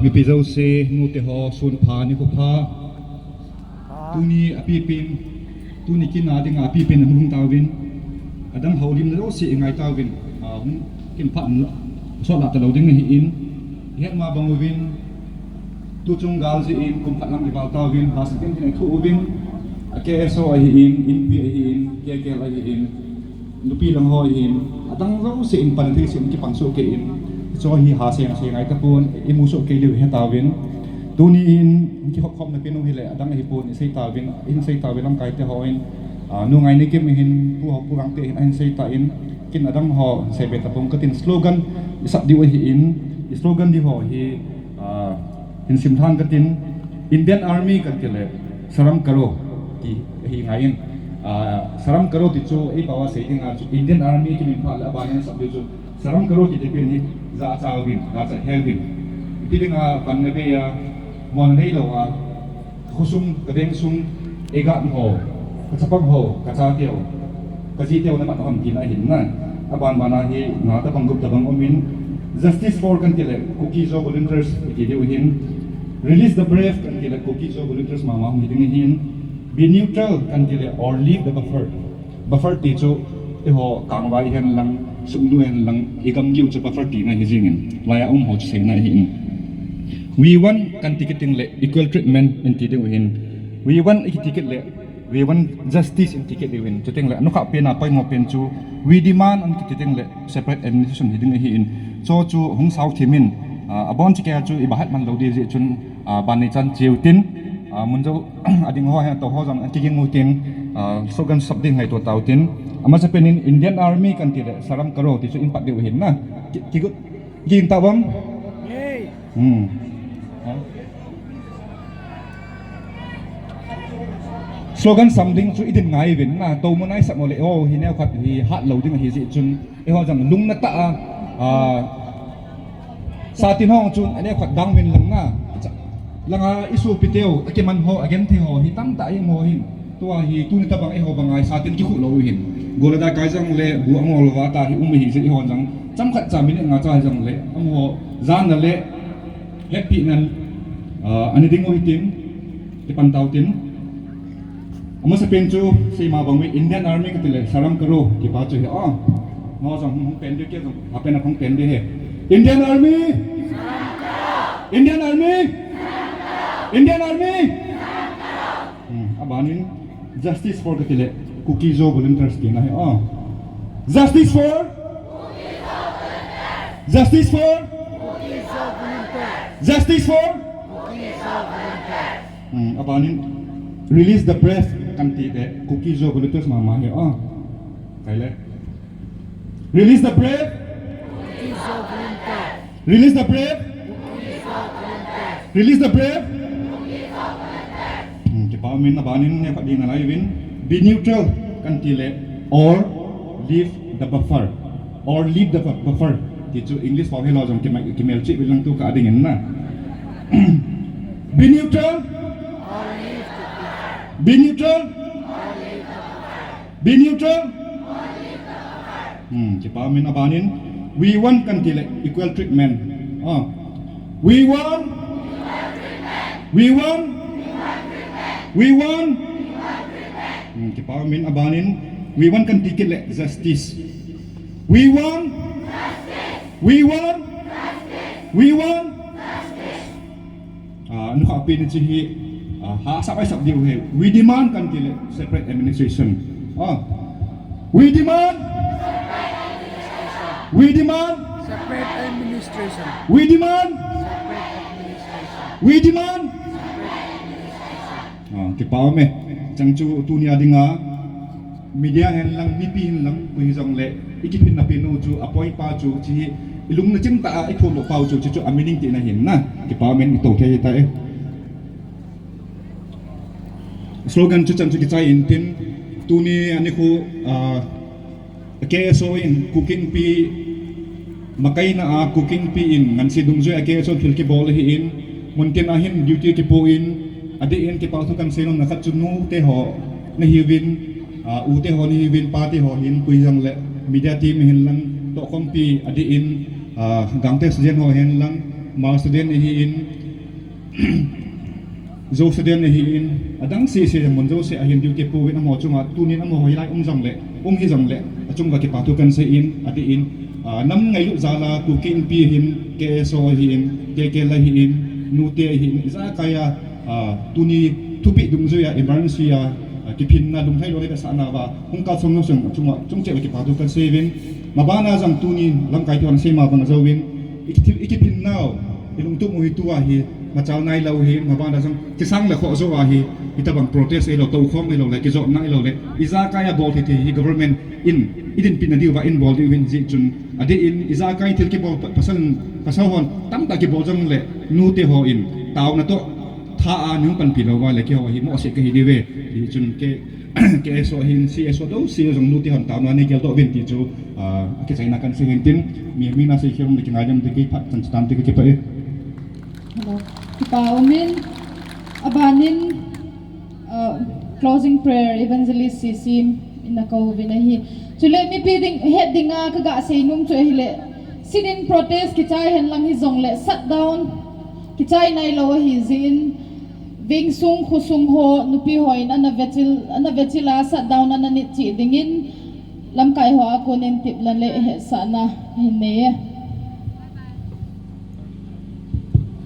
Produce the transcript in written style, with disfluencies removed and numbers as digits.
mi pizo se nu te ho sun pha ni ko pha tu ni api pin tu ni kin na ding api pin hung tawin adang holim lo si ngai tawin hung kin phan so la ta lo ding hi in het ma bangwin tu chung gal si in kum phan lam di bal tawin has kin ni thu ubin ke so hi in pi hi in ke la hi in lupi lang ho hi in adang lo si in pan thi sin ki pang so ke in cho hi ha se ngai ta pun imu so ke liu he tawin tu ni in ki khop khop na pinu hi le adang hi pun sei tawin in sei tawin lam kai te hoin nu ngai ni kim hin pu ho pu rang te hin sei ta in kin adang ho se be ta pum ka tin slogan isap di hi in slogan di ho hi in sim thang ka tin Indian Army kan ke le saram karo ki hi ngai in saram karo ti chu ei bawa se ding a Indian Army ki min pha la ba yan sab di chu saram karo ki te pe ni za chawin za cha helbin ti ding a ban ne be ya mon nei lo a khusum ka deng sum ega ho ka chapang ho ka cha teo ka ji teo na ma hom kin a hin na aban bana hi na ta bang gup ta bang omin justice for kan tele cookies of volunteers ti de hin release the brave kan tele cookies of volunteers mama mi ding hin be neutral kan tele or leave the buffer ti chu e ho kang wai hen lang sum nu hen lang igam yu chu buffer ti na hi jingin laya ho sei na hin we want kan ticketing le equal treatment in ti de hin we want ticket le we want justice in ticket de hin chuting le anu kha pe na pai mo pen chu we demand on ticketing le separate administration hi ding hi in cho chu hung sau thimin abon chi ka chu i bahat man lo de je chun ban ni chan cheutin mun jo ading ho ha to ho jam ki ging muting slogan sabding hai to tautin ama sa penin Indian Army kan ti le saram karo ti chu impact de hin na ki ging tawam slogan something chu idin ngai vin na to monai sa mole o hi ne khat hi hat lo ding hi ji chun e ho jang lung na ta sa tin hong chun ane khat dang min lang na langa isu piteo akiman ho again the ho hi tam ta ai mo hin to hi tu ni ta bang e ho bangai sa tin ki khu lo hin golada kai jang le bu angol wa ta hi hi ji ho jang cham khat cha min nga cha jang le am ho zan na le happy nan ani ding ho hitin ti pan tau tin ama sa penchu si ma bangwi Indian Army ka tile saram karo ki pa chu he mo jang hung pen de ke jang apen na hung pen de he Indian Army saram karo Indian Army saram karo Indian Army saram karo abanin justice for ka tile cookies of volunteers ki na he justice for cookies of volunteers justice for cookies of volunteers justice for cookies of volunteers abanin release the press kan ti de cookies of volunteers mama he kaile release the brave cookies of volunteers release the brave cookies of volunteers release the brave cookies of volunteers ki pa min na banin ne pa ding na lai win be neutral kan ti le or leave the buffer ti chu English pa hello jam ki mel chi bilang tu ka ding na be neutral be neutral be neutral ki pa min abanin we want kan tile equal treatment we want ki pa min abanin we want kan ticket le justice we want anu ka pin chi hi ha sampai sab diu he we demand kan tile separate administration we demand separate administration we demand ki pau me changchu tu nia dinga media hen lang bp hen lang pui jong le ikipin na pinu chu appoint pa chu chi ilung na chim ta ai thon lo pau chu chu amining ti na hin na ki pau men to the ta e slogan chu chan chu ki chai in tin tu ni ani khu KSO in cooking pi makai na cooking pi in ngan si dungjo KSO thil ki bol hi in muntin ahin duty ki po in adi in ki pa thu kan seno na khat chunu te ho na hiwin u te ho ni hiwin pa te ho hin pui jang le media team hin lang to kompi adi in gang te sjen ho hen lang ma student hi in zo student hi in adang si mon zo se a hin duty pu win amo chunga tunin amo hoi lai jong le hi jong le achunga ki patu kan se in ati in nam ngai lu zala tu kin pi hin ke so hi in ke la hi in nu te hi in za kaya tuni thupi dung zo ya emergency ya ki pin na lung thai lo le sa na ba hung ka som no sung chunga chung che ki patu kan se win mabana jang tunin lam kai ton se ma bang zo win iki pin now ilung tu mo hi tu hi ma chaw nai lo hi mabana jang ki sang la kho zo wa hi itabang protest elo to khom elo le ki zo na elo le iza kaya bol hi government idin pin na diu ba involved in ji chun ade in iza kai thil ki bol pasal hon tam ta ki bol jang le nu te ho in taw na to tha a nung pan pi lo wa le ki ho hi mo se ke hi diwe hi chun ke so hin si so do si jong nu te hon taw na ne gel to ben ti chu ki chai na kan se hin tin mi na se khom de ki ngajam de ki phat chan stam te ki pa e hello kita umin abanin closing prayer evangelist sisim inakaw vinahi chule mi piding headinga kaga seinum chu hile sinin protest kichai hen lang hi zong le shut down kichai nai lo hi zin ving sung khusung ho nupi hoin ana vechila shut down ana ni chi dingin lam kai ho akonin tip lan le he sana hinne